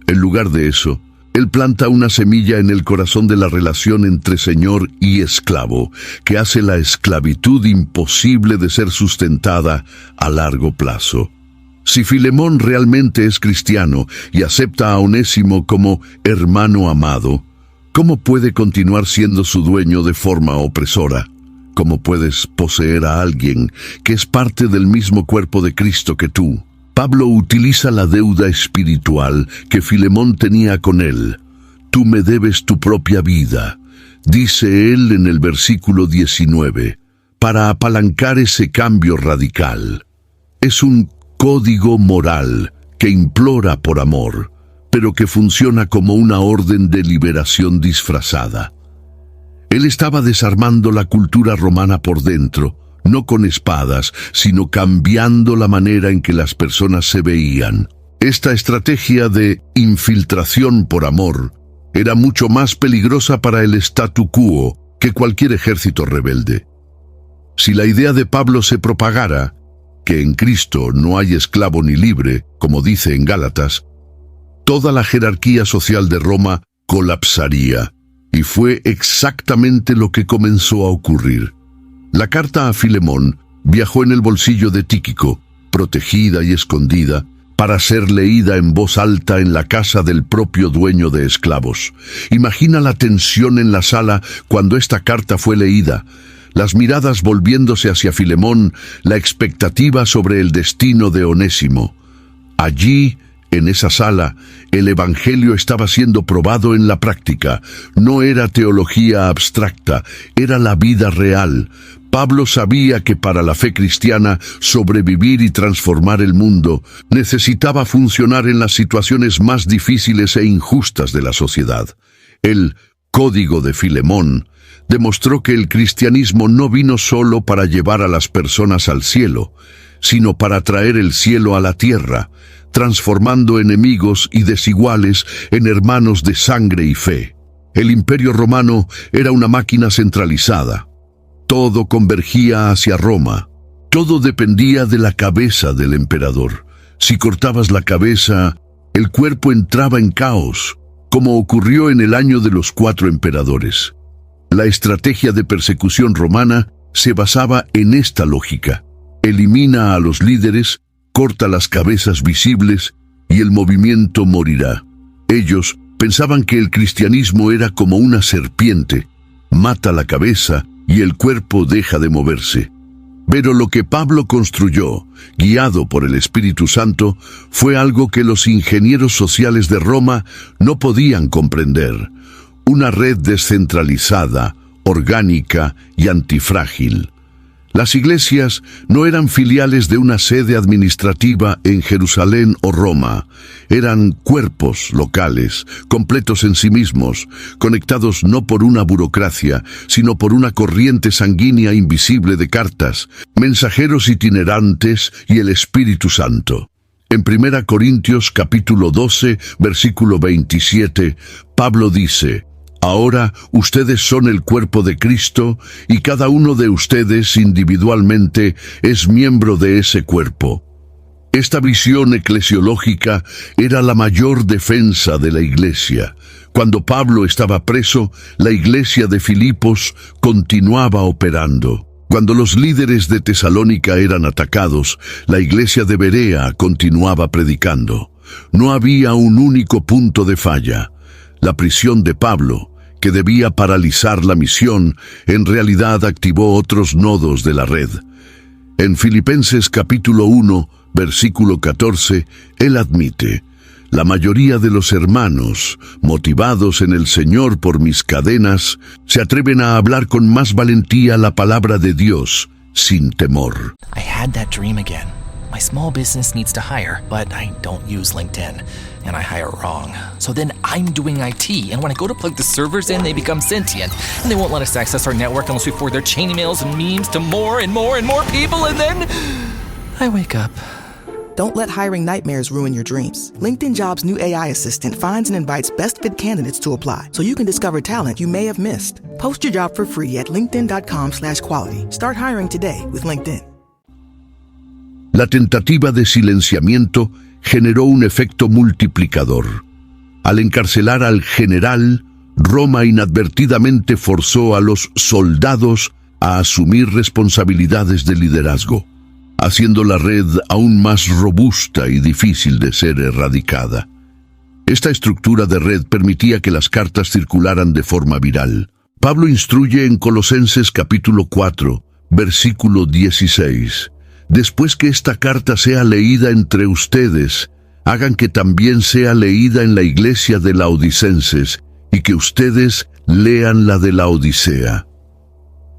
En lugar de eso, él planta una semilla en el corazón de la relación entre señor y esclavo, que hace la esclavitud imposible de ser sustentada a largo plazo. Si Filemón realmente es cristiano y acepta a Onésimo como hermano amado, ¿cómo puede continuar siendo su dueño de forma opresora? ¿Cómo puedes poseer a alguien que es parte del mismo cuerpo de Cristo que tú? Pablo utiliza la deuda espiritual que Filemón tenía con él. Tú me debes tu propia vida, dice él en el versículo 19, para apalancar ese cambio radical. Es un código moral que implora por amor, pero que funciona como una orden de liberación disfrazada. Él estaba desarmando la cultura romana por dentro, no con espadas, sino cambiando la manera en que las personas se veían. Esta estrategia de infiltración por amor era mucho más peligrosa para el statu quo que cualquier ejército rebelde. Si la idea de Pablo se propagara, que en Cristo no hay esclavo ni libre, como dice en Gálatas, toda la jerarquía social de Roma colapsaría, y fue exactamente lo que comenzó a ocurrir. La carta a Filemón viajó en el bolsillo de Tíquico, protegida y escondida, para ser leída en voz alta en la casa del propio dueño de esclavos. Imagina la tensión en la sala cuando esta carta fue leída, las miradas volviéndose hacia Filemón, la expectativa sobre el destino de Onésimo. Allí, en esa sala, el evangelio estaba siendo probado en la práctica. No era teología abstracta, era la vida real. Pablo sabía que para la fe cristiana sobrevivir y transformar el mundo necesitaba funcionar en las situaciones más difíciles e injustas de la sociedad. El Código de Filemón demostró que el cristianismo no vino solo para llevar a las personas al cielo, sino para traer el cielo a la tierra, transformando enemigos y desiguales en hermanos de sangre y fe. El Imperio Romano era una máquina centralizada. Todo convergía hacia Roma. Todo dependía de la cabeza del emperador. Si cortabas la cabeza, el cuerpo entraba en caos, como ocurrió en el año de los 4 emperadores. La estrategia de persecución romana se basaba en esta lógica. Elimina a los líderes, corta las cabezas visibles y el movimiento morirá. Ellos pensaban que el cristianismo era como una serpiente, mata la cabeza y el cuerpo deja de moverse. Pero lo que Pablo construyó, guiado por el Espíritu Santo, fue algo que los ingenieros sociales de Roma no podían comprender: una red descentralizada, orgánica y antifrágil. Las iglesias no eran filiales de una sede administrativa en Jerusalén o Roma. Eran cuerpos locales, completos en sí mismos, conectados no por una burocracia, sino por una corriente sanguínea invisible de cartas, mensajeros itinerantes y el Espíritu Santo. En 1 Corintios capítulo 12, versículo 27, Pablo dice: Ahora ustedes son el cuerpo de Cristo y cada uno de ustedes individualmente es miembro de ese cuerpo. Esta visión eclesiológica era la mayor defensa de la iglesia. Cuando Pablo estaba preso, la iglesia de Filipos continuaba operando. Cuando los líderes de Tesalónica eran atacados, la iglesia de Berea continuaba predicando. No había un único punto de falla. La prisión de Pablo, que debía paralizar la misión, en realidad activó otros nodos de la red. En Filipenses capítulo 1, versículo 14, él admite: la mayoría de los hermanos, motivados en el Señor por mis cadenas, se atreven a hablar con más valentía la palabra de Dios, sin temor. I had that dream again. My small business needs to hire, but I don't use LinkedIn, and I hire wrong. So then I'm doing IT, and when I go to plug the servers in, they become sentient, and they won't let us access our network unless we forward their chain emails and memes to more and more and more people, and then I wake up. Don't let hiring nightmares ruin your dreams. LinkedIn Jobs' new AI assistant finds and invites best-fit candidates to apply, so you can discover talent you may have missed. Post your job for free at linkedin.com/quality. Start hiring today with LinkedIn. La tentativa de silenciamiento generó un efecto multiplicador. Al encarcelar al general, Roma inadvertidamente forzó a los soldados a asumir responsabilidades de liderazgo, haciendo la red aún más robusta y difícil de ser erradicada. Esta estructura de red permitía que las cartas circularan de forma viral. Pablo instruye en Colosenses capítulo 4, versículo 16. Después que esta carta sea leída entre ustedes, hagan que también sea leída en la iglesia de Laodicenses y que ustedes lean la de la Odisea.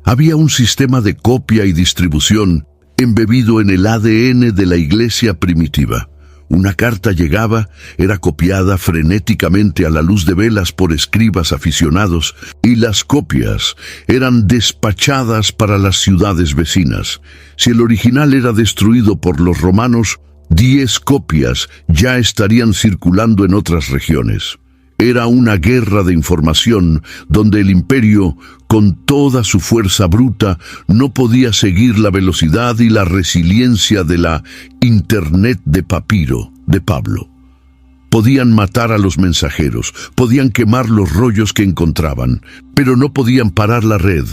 Había un sistema de copia y distribución embebido en el ADN de la iglesia primitiva. Una carta llegaba, era copiada frenéticamente a la luz de velas por escribas aficionados, y las copias eran despachadas para las ciudades vecinas. Si el original era destruido por los romanos, 10 copias ya estarían circulando en otras regiones. Era una guerra de información donde el imperio, con toda su fuerza bruta, no podía seguir la velocidad y la resiliencia de la Internet de papiro de Pablo. Podían matar a los mensajeros, podían quemar los rollos que encontraban, pero no podían parar la red,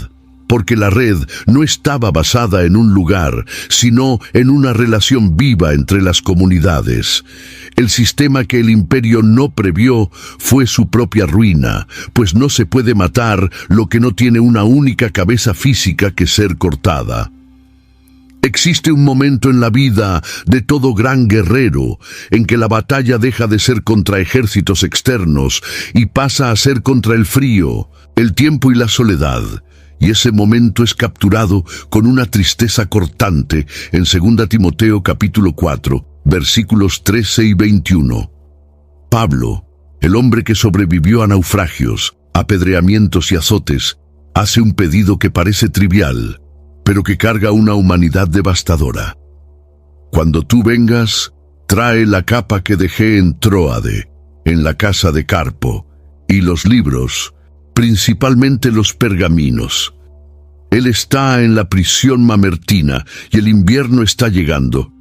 porque la red no estaba basada en un lugar, sino en una relación viva entre las comunidades. El sistema que el imperio no previó fue su propia ruina, pues no se puede matar lo que no tiene una única cabeza física que ser cortada. Existe un momento en la vida de todo gran guerrero en que la batalla deja de ser contra ejércitos externos y pasa a ser contra el frío, el tiempo y la soledad. Y ese momento es capturado con una tristeza cortante en 2 Timoteo capítulo 4, versículos 13 y 21. Pablo, el hombre que sobrevivió a naufragios, apedreamientos y azotes, hace un pedido que parece trivial, pero que carga una humanidad devastadora. Cuando tú vengas, trae la capa que dejé en Tróade, en la casa de Carpo, y los libros, principalmente los pergaminos. Él está en la prisión mamertina y el invierno está llegando.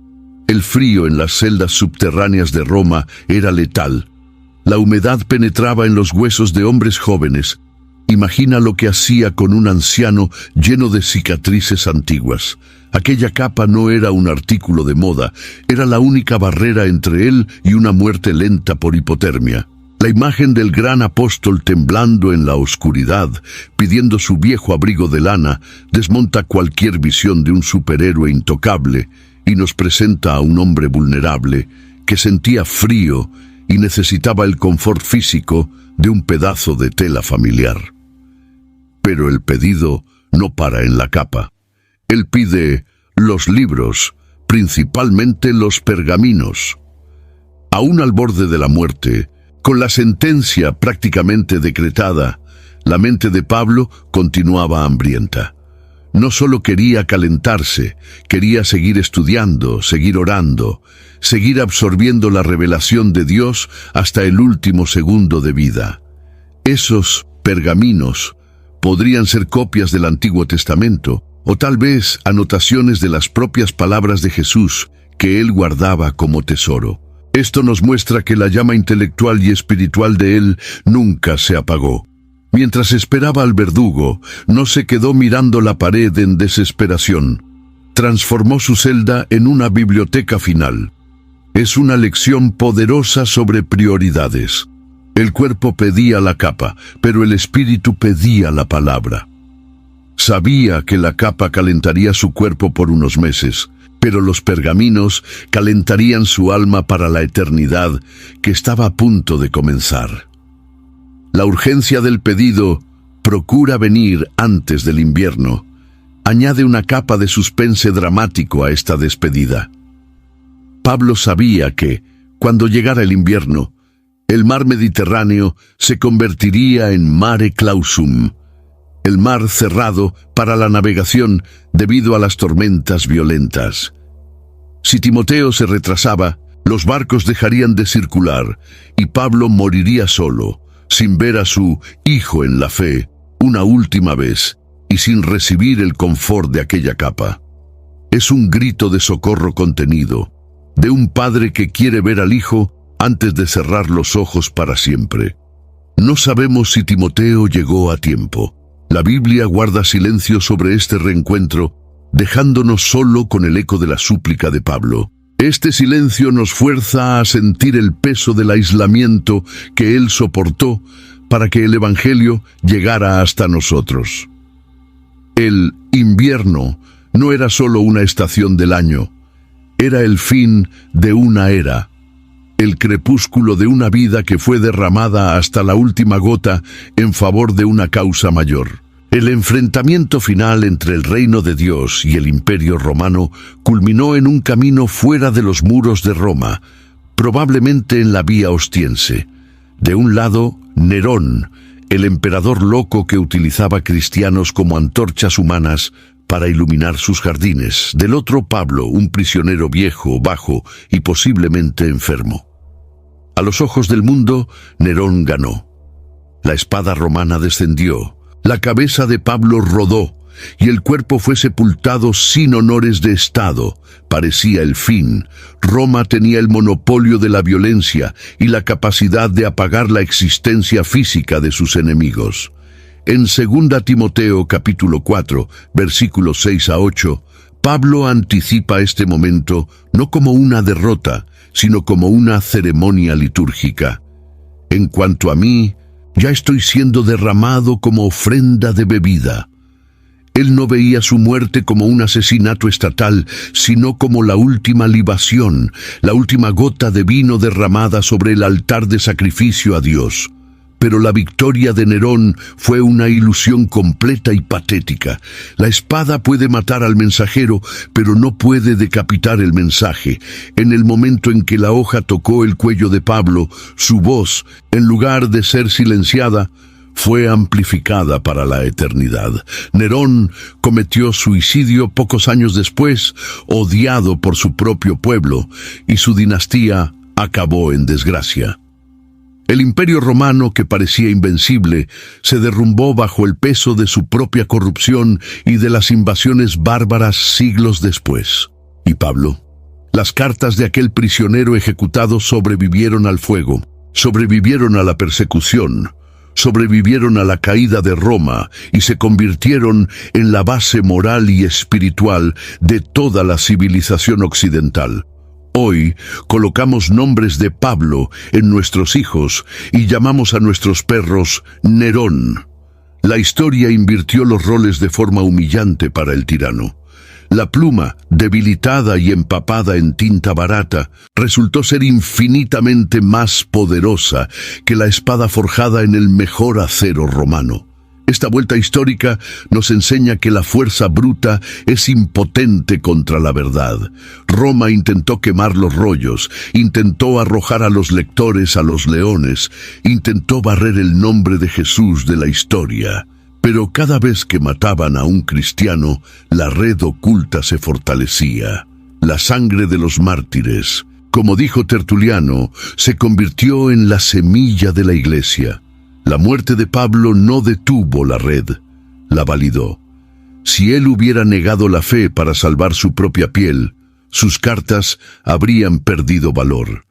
El frío en las celdas subterráneas de Roma era letal. La humedad penetraba en los huesos de hombres jóvenes. Imagina lo que hacía con un anciano lleno de cicatrices antiguas. Aquella capa no era un artículo de moda, era la única barrera entre él y una muerte lenta por hipotermia. La imagen del gran apóstol temblando en la oscuridad, pidiendo su viejo abrigo de lana, desmonta cualquier visión de un superhéroe intocable y nos presenta a un hombre vulnerable que sentía frío y necesitaba el confort físico de un pedazo de tela familiar. Pero el pedido no para en la capa. Él pide los libros, principalmente los pergaminos. Aún al borde de la muerte, con la sentencia prácticamente decretada, la mente de Pablo continuaba hambrienta. No solo quería calentarse, quería seguir estudiando, seguir orando, seguir absorbiendo la revelación de Dios hasta el último segundo de vida. Esos pergaminos podrían ser copias del Antiguo Testamento, o tal vez anotaciones de las propias palabras de Jesús que él guardaba como tesoro. Esto nos muestra que la llama intelectual y espiritual de él nunca se apagó. Mientras esperaba al verdugo, no se quedó mirando la pared en desesperación. Transformó su celda en una biblioteca final. Es una lección poderosa sobre prioridades. El cuerpo pedía la capa, pero el espíritu pedía la palabra. Sabía que la capa calentaría su cuerpo por unos meses, pero los pergaminos calentarían su alma para la eternidad que estaba a punto de comenzar. La urgencia del pedido, procura venir antes del invierno, añade una capa de suspense dramático a esta despedida. Pablo sabía que, cuando llegara el invierno, el mar Mediterráneo se convertiría en mare clausum, el mar cerrado para la navegación debido a las tormentas violentas. Si Timoteo se retrasaba, los barcos dejarían de circular y Pablo moriría solo, sin ver a su hijo en la fe una última vez y sin recibir el confort de aquella capa. Es un grito de socorro contenido, de un padre que quiere ver al hijo antes de cerrar los ojos para siempre. No sabemos si Timoteo llegó a tiempo. La Biblia guarda silencio sobre este reencuentro, dejándonos solo con el eco de la súplica de Pablo. Este silencio nos fuerza a sentir el peso del aislamiento que él soportó para que el Evangelio llegara hasta nosotros. El invierno no era solo una estación del año, era el fin de una era, el crepúsculo de una vida que fue derramada hasta la última gota en favor de una causa mayor. El enfrentamiento final entre el reino de Dios y el Imperio Romano culminó en un camino fuera de los muros de Roma, probablemente en la Vía Ostiense. De un lado, Nerón, el emperador loco que utilizaba cristianos como antorchas humanas para iluminar sus jardines. Del otro, Pablo, un prisionero viejo, bajo y posiblemente enfermo. A los ojos del mundo, Nerón ganó. La espada romana descendió. La cabeza de Pablo rodó y el cuerpo fue sepultado sin honores de Estado. Parecía el fin. Roma tenía el monopolio de la violencia y la capacidad de apagar la existencia física de sus enemigos. En 2 Timoteo capítulo 4, versículos 6 a 8, Pablo anticipa este momento no como una derrota, sino como una ceremonia litúrgica. En cuanto a mí, ya estoy siendo derramado como ofrenda de bebida. Él no veía su muerte como un asesinato estatal, sino como la última libación, la última gota de vino derramada sobre el altar de sacrificio a Dios. Pero la victoria de Nerón fue una ilusión completa y patética. La espada puede matar al mensajero, pero no puede decapitar el mensaje. En el momento en que la hoja tocó el cuello de Pablo, su voz, en lugar de ser silenciada, fue amplificada para la eternidad. Nerón cometió suicidio pocos años después, odiado por su propio pueblo, y su dinastía acabó en desgracia. El Imperio Romano, que parecía invencible, se derrumbó bajo el peso de su propia corrupción y de las invasiones bárbaras siglos después. ¿Y Pablo? Las cartas de aquel prisionero ejecutado sobrevivieron al fuego, sobrevivieron a la persecución, sobrevivieron a la caída de Roma y se convirtieron en la base moral y espiritual de toda la civilización occidental. Hoy colocamos nombres de Pablo en nuestros hijos y llamamos a nuestros perros Nerón. La historia invirtió los roles de forma humillante para el tirano. La pluma, debilitada y empapada en tinta barata, resultó ser infinitamente más poderosa que la espada forjada en el mejor acero romano. Esta vuelta histórica nos enseña que la fuerza bruta es impotente contra la verdad. Roma intentó quemar los rollos, intentó arrojar a los lectores a los leones, intentó barrer el nombre de Jesús de la historia. Pero cada vez que mataban a un cristiano, la red oculta se fortalecía. La sangre de los mártires, como dijo Tertuliano, se convirtió en la semilla de la iglesia. La muerte de Pablo no detuvo la red, la validó. Si él hubiera negado la fe para salvar su propia piel, sus cartas habrían perdido valor.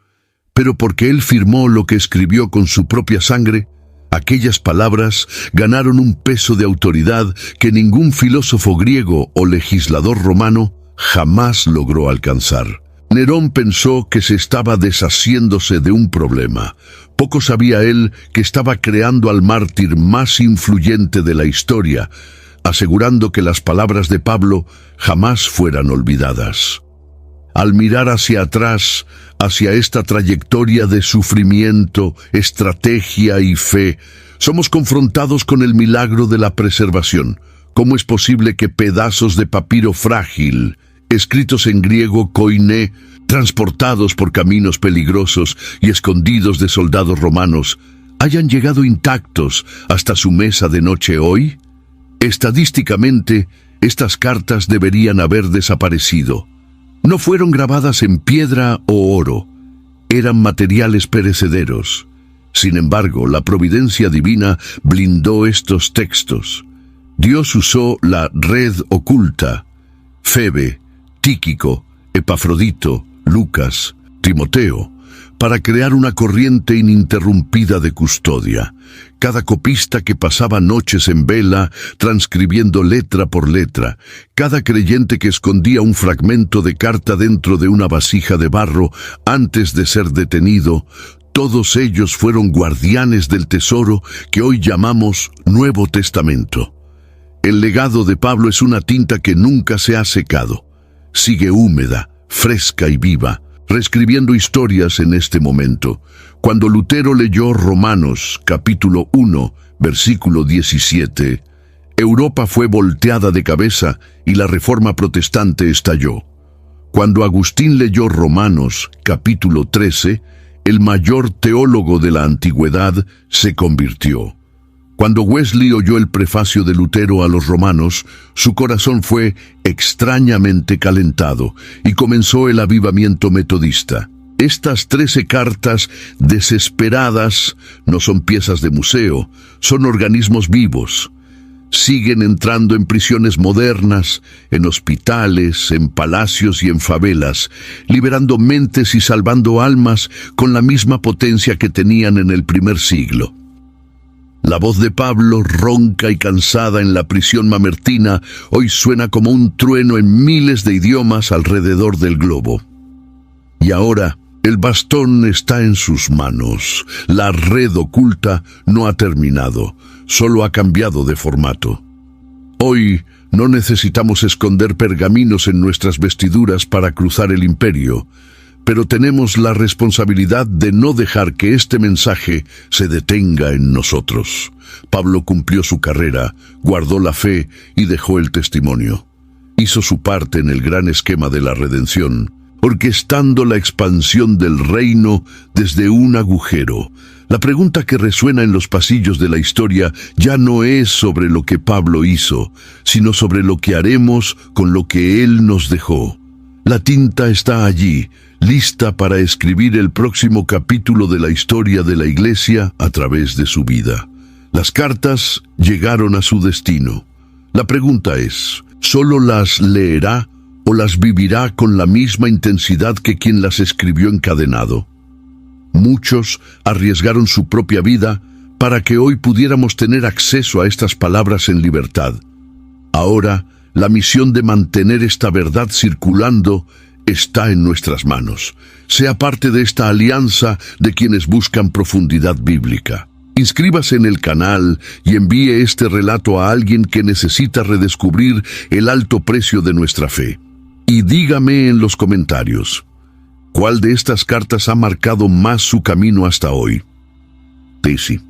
Pero porque él firmó lo que escribió con su propia sangre, aquellas palabras ganaron un peso de autoridad que ningún filósofo griego o legislador romano jamás logró alcanzar. Nerón pensó que se estaba deshaciéndose de un problema. Poco sabía él que estaba creando al mártir más influyente de la historia, asegurando que las palabras de Pablo jamás fueran olvidadas. Al mirar hacia atrás, hacia esta trayectoria de sufrimiento, estrategia y fe, somos confrontados con el milagro de la preservación. ¿Cómo es posible que pedazos de papiro frágil, escritos en griego koiné, transportados por caminos peligrosos y escondidos de soldados romanos, hayan llegado intactos hasta su mesa de noche hoy? Estadísticamente, estas cartas deberían haber desaparecido. No fueron grabadas en piedra o oro, eran materiales perecederos. Sin embargo, la providencia divina blindó estos textos. Dios usó la red oculta, Febe, Tíquico, Epafrodito, Lucas, Timoteo, para crear una corriente ininterrumpida de custodia. Cada copista que pasaba noches en vela, transcribiendo letra por letra, cada creyente que escondía un fragmento de carta dentro de una vasija de barro antes de ser detenido, todos ellos fueron guardianes del tesoro que hoy llamamos Nuevo Testamento. El legado de Pablo es una tinta que nunca se ha secado. Sigue húmeda, fresca y viva, reescribiendo historias en este momento. Cuando Lutero leyó Romanos, capítulo 1, versículo 17, Europa fue volteada de cabeza y la Reforma protestante estalló. Cuando Agustín leyó Romanos, capítulo 13, el mayor teólogo de la antigüedad se convirtió. Cuando Wesley oyó el prefacio de Lutero a los Romanos, su corazón fue extrañamente calentado y comenzó el avivamiento metodista. Estas 13 cartas desesperadas no son piezas de museo, son organismos vivos. Siguen entrando en prisiones modernas, en hospitales, en palacios y en favelas, liberando mentes y salvando almas con la misma potencia que tenían en el primer siglo. La voz de Pablo, ronca y cansada en la prisión mamertina, hoy suena como un trueno en miles de idiomas alrededor del globo. Y ahora, el bastón está en sus manos. La red oculta no ha terminado, solo ha cambiado de formato. Hoy no necesitamos esconder pergaminos en nuestras vestiduras para cruzar el imperio, pero tenemos la responsabilidad de no dejar que este mensaje se detenga en nosotros. Pablo cumplió su carrera, guardó la fe y dejó el testimonio. Hizo su parte en el gran esquema de la redención, orquestando la expansión del reino desde un agujero. La pregunta que resuena en los pasillos de la historia ya no es sobre lo que Pablo hizo, sino sobre lo que haremos con lo que él nos dejó. La tinta está allí, lista para escribir el próximo capítulo de la historia de la Iglesia a través de su vida. Las cartas llegaron a su destino. La pregunta es, ¿solo las leerá o las vivirá con la misma intensidad que quien las escribió encadenado? Muchos arriesgaron su propia vida para que hoy pudiéramos tener acceso a estas palabras en libertad. Ahora, la misión de mantener esta verdad circulando está en nuestras manos. Sea parte de esta alianza de quienes buscan profundidad bíblica. Inscríbase en el canal y envíe este relato a alguien que necesita redescubrir el alto precio de nuestra fe. Y dígame en los comentarios, ¿cuál de estas cartas ha marcado más su camino hasta hoy? Daisy.